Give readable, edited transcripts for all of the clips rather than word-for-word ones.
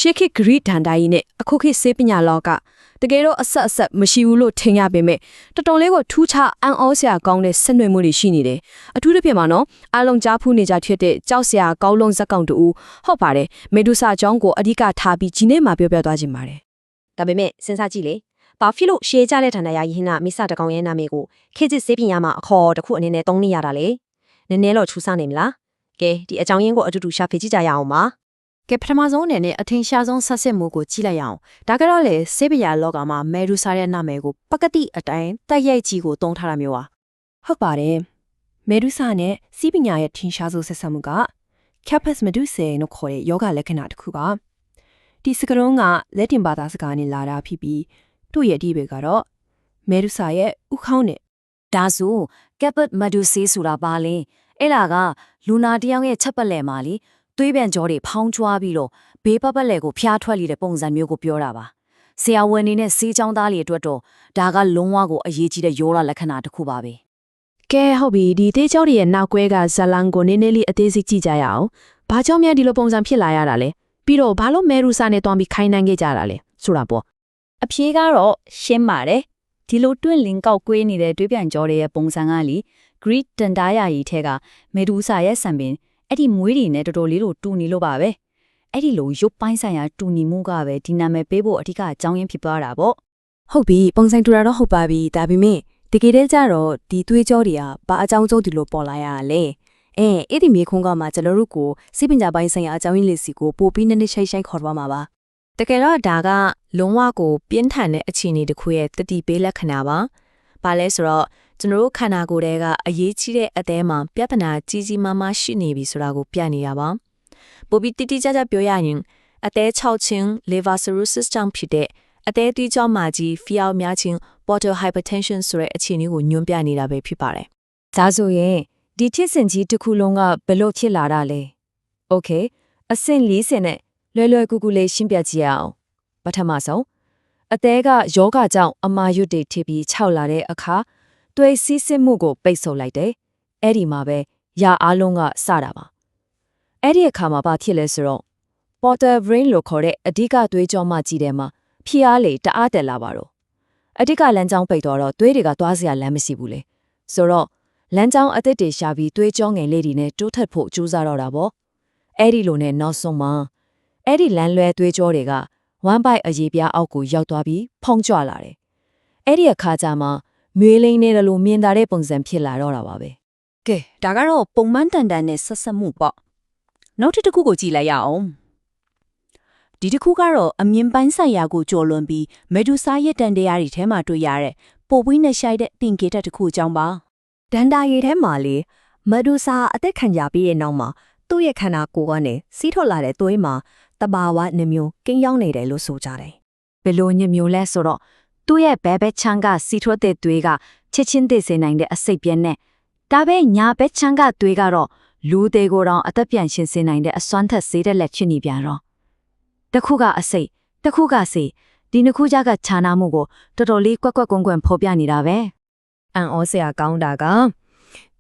ရှေးခေတ်ဂရိဒန်တိုင်းနဲ့အခုခေတ်ဆေးပညာလောကတကယ်တော့အဆက်မရှိဘူးလို့ထင်ရပေမဲ့တော်တော်လေးကိုထူးခြားအံ့ဩစရာကောင်းတဲ့ဆက်နွယ်မှုတွေရှိနေတယ်အထူးသဖြင့်မှာနော်အားလုံးကြားဖူးနေကြဖြစ်တဲ့ကြောက်စရာကောင်းလုံးဇက်ကောင်တူဟုတ်ပါတယ်မေဒူဆာအကြောင်းကိုအဓိကထားပြီးဒီနေ့မှာပြောပြသွားခြင်းပါတယ်ဒါပေမဲ့စဉ်းစားကြည့်လေဘာဖြစ်လို့ရှေးကြတဲ့ဌာနရာယဟင်းကမိစတကောင်ရဲ့နာမည်ကိုခေတ်စစ်ဆေးပညာမှာအခေါ်တစ်ခုအနေနဲ့သုံးနေရတာလေနည်းနည်းတော့ထူးဆန်းနေမလားကဲဒီအကြောင်းရင်းကိုအတူတူရှာဖွေကြည့်ကြရအောင်ပါကဲပထမဆုံးအနေနဲ့အထင်ရှားဆုံးဆက်စစ်မှုကိုကြည့်လိုက်ရအောင်ဒါကတော့လေဆေးပညာလောကမှာမေဒူဆာရဲ့နာမည်ကိုပကတိအတိုင်းတိုက်ရိုက်ကြီးကိုသုံးထားတာမျိုးပါဟုတ်ပါတယ်မေဒူဆာနဲ့စီးပညာရဲ့ထင်ရှားဆုံးဆက်ဆက်မှုက Capus Medusae လို့ခေါ်တဲ့ယောဂလက္ခဏာတစ်ခုပါဒီစကားလုံးကလက်တင်ဘာသာစကားနဲ့လာတာဖြစ်ပြီးသူ့ရဲ့အဓိပ္ပာယ်ကတော့မေဒူဆာရဲ့ဥခေါင်းနဲ့ဒါဆို Capus Medusae ဆိုတာပါလေအဲ့ဒါကလူနာတယောက်ရဲ့ချက်ပတ်လည်မှာလေသွေးပြန်ကြောတွေဖောင်းချွားပြီးတော့ဘေးပတ်ပတ်လည်ကိုဖျားထွက်လိတဲ့ပုံစံမျိုးကိုပြောတာပါဆရာဝန်နေနဲ့ဆေးချောင်းသားတွေအတွက်တော့ဒါကလုံးဝကိုအရေးကြီးတဲ့ယောဂလက္ခဏာတစ်ခုပါပဲကဲဟုတ်ပြီဒီသေးကြောတွေရဲ့နောက်ကွဲကဇလန်ကိုနည်းနည်းလေးအသေးစိတ်ကြည့်ကြရအောင်ဘာကြောင့်များဒီလိုပုံစံဖြစ်လာရတာလဲပြီးတော့ဘာလို့မေရူဆာနဲ့တွန်းပြီးခိုင်းနှန်းခဲ့ကြတာလဲဆိုတာပေါ့အဖြေကတော့ရှင်းပါတယ်ဒီလိုတွန့်လင်းကောက်ကွေးနေတဲ့တွေးပြန်ကြောတွေရဲ့ပုံစံကလေ Greek တန်တားယာရီထဲကမေဒူဆာရဲ့ဆံပင်အဲ့ဒီမွေးတွေနဲ့တော်တော်လေးလို့တူညီလို့ပါပဲအဲ့ဒီလိုရုပ်ပိုင်းဆိုင်ရာတူညီမှုကပဲဒီနာမည်ပေးဖို့အဓိကအကြောင်းရင်းဖြစ်သွားတာပေါ့ဟုတ်ပြီပုံစံတူတာတော့ဟုတ်ပါပြီဒါပေမဲ့တကယ်တည်းကျတော့ဒီသွေးကြောတွေကဘာအကြောင်းကျုပ်ဒီလိုပေါ်လာရလဲအဲ့ဒီမြေခွန်းကမှကျွန်တော်တို့ကိုစိပညာပိုင်းဆိုင်ရာအကြောင်းရင်းလေးစီကိုပို့ပြီးနည်းနည်းရှိုင်းခေါ်သွားမှာပါတကယ်တော့ဒါကလုံးဝကိုပြင်းထန်တဲ့အခြေအနေတစ်ခုရဲ့တတိပေးလက္ခဏာပါဘာလဲဆိုတော့ကျွန်တော်တို့ခန္ဓာကိုယ်ထဲကအရေးကြီးတဲ့အသေးမှာပြဿနာကြီးကြီးမားမားရှိနေပြီဆိုတာကိုပြနေတာပါပိုပြီးတိတိကျကျပြောရရင်အသေး၆ချင်း liver cirrhosis ကြောင့်ဖြစ်တဲ့အသေးသွေးကြောမှာကြီးဖျောက်များခြင်း portal hypertension ဆိုတဲ့အခြေအနေကိုညွှန်ပြနေတာပဲဖြစ်ပါတယ်ဒါဆိုရင်ဒီဖြစ်စဉ်ကြီးတစ်ခုလုံးကဘယ်လိုဖြစ်လာတာလဲ Okay အဆင့်40နဲ့လွယ်ကူကူလေးရှင်းပြကြည့်အောင်ပထမဆုံးအသေးကယောဂကြောင့်အမာရွတ်တွေထိပြီးခြောက်လာတဲ့အခါသွေးစီးဆင်းမှုကိုပိတ်ဆို့လိုက်တယ်အဲ့ဒီမှာပဲယာအားလုံးကစတာပါအဲ့ဒီအခါမှာဘာဖြစ်လဲဆိုတော့ portal vein လို့ခေါ်တဲ့အဓိကသွေးကြောမှကြီးတယ်မှာဖျားလေတအားတက်လာပါတော့အဓိကလမ်းကြောင်းပိတ်တော့သွေးတွေကသွားစရာလမ်းမရှိဘူးလေဆိုတော့လမ်းကြောင်းအသစ်တွေရှာပြီးသွေးကြောငယ်လေးတွေနဲ့တိုးထက်ဖို့ကြိုးစားတော့တာပေါ့အဲ့ဒီလိုနဲ့နောက်ဆုံးမှာအဲ့ဒီလမ်းလွဲသွေးကြောတွေကဝမ်းပိုက်အရေးပြားအောက်ကိုရောက်သွားပြီးဖုံးကြွလာတယ်အဲ့ဒီအခါကျမှမြွေလိန်နဲ့လိုမြင်သာတဲ့ပုံစံဖြစ်လာတော့တာပါပဲကဲဒါကတော့ပုံမှန်တန်တန်နဲ့ဆက်ဆက်မှုပေါ့နောက်တစ်ခုကိုကြည့်လိုက်ရအောင်ဒီတစ်ခုကတော့အမြင်ပိုင်းဆိုင်ရာကိုကျော်လွန်ပြီးမေဒူဆာရဲ့တန်တရားတွေထဲမှာတွေ့ရတဲ့ပိုပွေးနဲ့ရှိုက်တဲ့တင်ကေတက်တစ်ခုအကြောင်းပါဒန်တာရီထဲမှာလေမေဒူဆာအသက်ခံကြပြီးတဲ့နောက်မှာသူ့ရဲ့ခန္ဓာကိုယ်ကနေစီးထွက်လာတဲ့သွေးမှာတဘာဝနှမျိုးကင်းရောက်နေတယ်လို့ဆိုကြတယ်ဘယ်လိုညမျိုးလဲဆိုတော့သူ့ရဲ့ဘဲဘဲချမ်းကစီထွက်တဲ့သွေးကချက်ချင်းသိစေနိုင်တဲ့အစိတ်ပြင်းနဲ့ဒါပဲညာဘဲချမ်းကသွေးကတော့လူသေးကိုတောင်အသက်ပြန်ရှင်စေနိုင်တဲ့အစွမ်းထက်စေးတဲ့လက်ဖြစ်နေပြန်တော့တစ်ခုကအစိတ်တစ်ခုကစေဒီနှစ်ခုကြားကခြားနာမှုကိုတော်တော်လေးကွက်ကွန်ဖော်ပြနေတာပဲအန်ဩစရာကောင်းတာက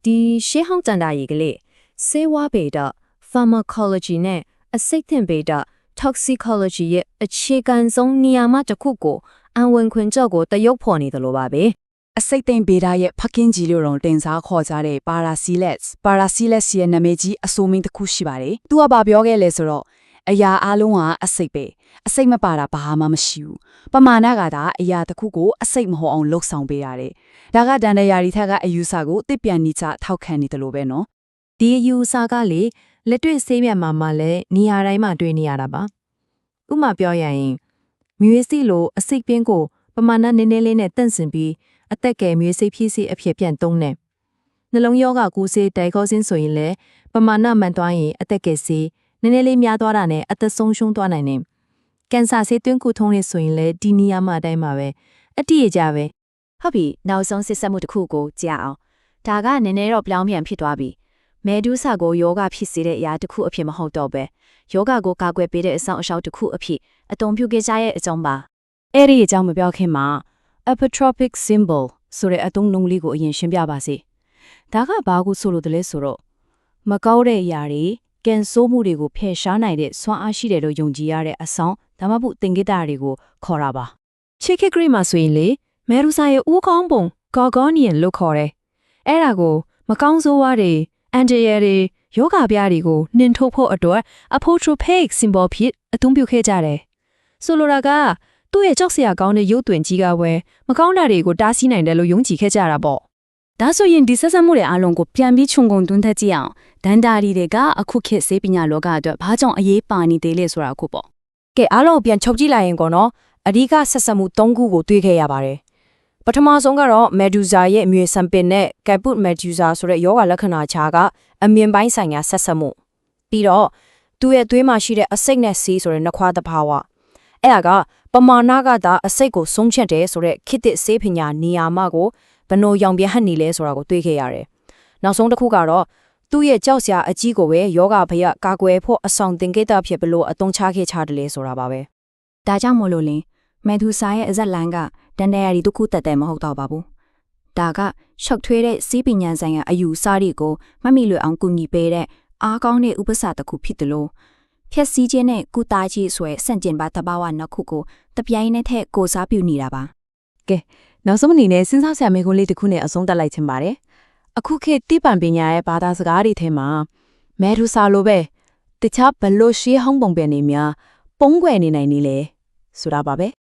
ဒီရှေးဟောင်းတန်တာရီကလေးဆေးဝါးဗေဒ pharmacology နဲ့အစိတ်သင်ဗေဒ toxicology ရဲ့အခြေခံဆုံးနေရာမှာတစ်ခုကိုအန်ဝင်ခွင်ကြော့ကိုတရုပ်ဖော်နေတယ်လို့ပါပဲအစိတ်သိမ့်ဗေဒရဲ့ဖခင်ကြီးလို့တော့တင်စားခေါ်ကြတဲ့ Paracelsus ရဲ့နာမည်ကြီးအဆိုမင်းတစ်ခုရှိပါတယ်။သူကဘာပြောခဲ့လဲဆိုတော့အရာအလုံးကအစိတ်ပဲအစိတ်မပါတာဘာမှမရှိဘူး။ပမာဏကသာအရာတစ်ခုကိုအစိတ်မဟုတ်အောင်လှုပ်ဆောင်ပေးရတယ်။ဒါကဒန္တယာရီထက်ကအယူဆကိုတစ်ပြန်နိချထောက်ခံနေတယ်လို့ပဲနော်။ဒီအယူဆကလေလက်တွေ့ဆေးမြတ်မှာလည်းနေရာတိုင်းမှာတွေ့နေရတာပါ။ဥပမာပြောရရင်မြွေစီလိုအစိတ်ပင်းကိုပမာဏနည်းနည်းလေးနဲ့တန့်စင်ပြီးအသက်ကယ်မြွေစိတ်ဖြည့်စေအဖြစ်ပြန်သုံးတယ်။နှလုံးရောဂါကူးစေတိုင်ခေါစင်းဆိုရင်လည်းပမာဏမှန်သွားရင်အသက်ကယ်စေနည်းနည်းလေးများသွားတာနဲ့အသက်ဆုံးရှုံးသွားနိုင်တယ်။ကင်ဆာဆေးသွင်းကူထုံးနေဆိုရင်လည်းဒီနေရာမှာအတိုင်းပါပဲအတိအကျပဲ။ဟုတ်ပြီနောက်ဆုံးစစ်ဆက်မှုတစ်ခုကိုကြားအောင်။ဒါကနည်းနည်းတော့ပြောင်းပြန်ဖြစ်သွားပြီ။မေဒူဆာကိုယောဂဖြစ်စေတဲ့အရာတစ်ခုအဖြစ်မဟုတ်တော့ပဲ။ယောဂကိုကာကွယ်ပေးတဲ့အဆောင်အရှောက်တစ်ခုအဖြစ်အသုံးပြုခဲ့ကြရဲ့အကြောင်းပါ။အဲ့ဒီအကြောင်းမပြောခင်မှာ apotropic symbol ဆိုတဲ့အသုံးနှုန်းလေးကိုအရင်ရှင်းပြပါစေ။ဒါကဘာကိုဆိုလို့တလဲဆိုတော့မကောက်တဲ့အရာတွေ ကန်ဆိုးမှုတွေကိုဖယ်ရှားနိုင်တဲ့စွမ်းအားရှိတယ်လို့ယုံကြည်ရတဲ့အဆောင်ဒါမှမဟုတ်သင်္ကေတတွေကိုခေါ်တာပါချစ်ခက်ဂရိမှာဆိုရင်လေမဲရူစာရဲ့ဦးကောင်းပုံဂေါ်ဂေါနီယန်လို့ခေါ်တယ်အဲ့ဒါကိုမကောင်းဆိုးဝါးတွေအန်တရယ်တွေယောဂပြားတွေကိုနှင်ထုတ်ဖို့အတွက် apotropaic symbol ဖြစ်အသုံးပြုခဲ့ကြတယ်ဆိုလိုတာကသူ့ရဲ့ကြောက်စရာကောင်းတဲ့ရုပ်သွင်းကြီးကဝဲမကောင်းတာတွေကိုတားဆီးနိုင်တယ်လို့ယုံကြည်ခဲ့ကြတာပေါ့ဒါဆိုရင်ဒီဆက်ဆက်မှုတွေအားလုံးကိုပြန်ပြီးခြုံငုံတွန်းထက်ကြည့်အောင်ဒန်တာရီတွေကအခုခေတ်ဆေးပညာလောကအတွက်ဘာကြောင့်အရေးပါနေသေးလဲဆိုတာကိုပေါ့ကဲအားလုံးကိုပြန်ချုပ်ကြည့်လိုက်ရင်ကောနော်အဓိကဆက်ဆက်မှု၃ခုကိုတွေ့ခဲ့ရပါတယ်ပထမဆုံးကတော့မက်ဒူဇာရဲ့အမွေဆံပင်နဲ့ကက်ပုတ်မက်ဒူဇာဆိုတဲ့ယောဂလက္ခဏာခြားကအမြင်ပိုင်းဆိုင်ရာဆက်ဆက်မှုပြီးတော့သူ့ရဲ့သွေးမှာရှိတဲ့အစိတ်နဲ့ဆေးဆိုတဲ့နှခွားသဘာဝအဲ့ဒါကပမာဏကသာအစိတ်ကိုဆုံးဖြတ်တယ်ဆိုတဲ့ခေတ်သစ်ဆေးပညာနေရာမှာကိုဘယ်လိုရောင်ပြဟတ်နေလဲဆိုတာကိုတွေ့ခဲ့ရတယ်နောက်ဆုံးတစ်ခုကတော့သူ့ရဲ့ကြောက်စရာအကြီးကိုပဲယောဂဘယကာကွယ်ဖို့အဆောင်သင်္ကေတဖြစ်ဘလို့အသုံးချခဲ့ချတယ်လေဆိုတာပါပဲဒါကြောင့်မို့လို့လင်မက်ဒူဆာရဲ့အဇက်လန်ကဒန်တရာရီတစ်ခုတက်တယ်မဟုတ်တော့ပါဘူးဒါကရှော့ထွေးတဲ့စီးပညာဆိုင်ရာအယူအဆတွေကိုမမိလွယ်အောင်ကူညီပေးတဲ့အားကောင်းတဲ့ဥပစာတစ်ခုဖြစ်တယ်လို့ဖြက်စီးခြင်းနဲ့ကုသားကြီးဆိုရဲစန့်ကျင်ပါတဘာဝနှစ်ခုကိုတပြိုင်နက်ထက်ကိုစားပြုနေတာပါကဲနောက်ဆုံးအနေနဲ့စဉ်းစားစရာမေးခွန်းလေးတစ်ခုနဲ့အဆုံးသတ်လိုက်ချင်ပါတယ်အခုခေတ်တိပံပညာရဲ့ဘာသာစကားတွေထဲမှာမဲဒူဆာလိုပဲတခြားဘလို့ရှေးဟောင်းပုံပဲနေများပုံကွယ်နေနိုင်နေလဲဆိုတာပါပဲ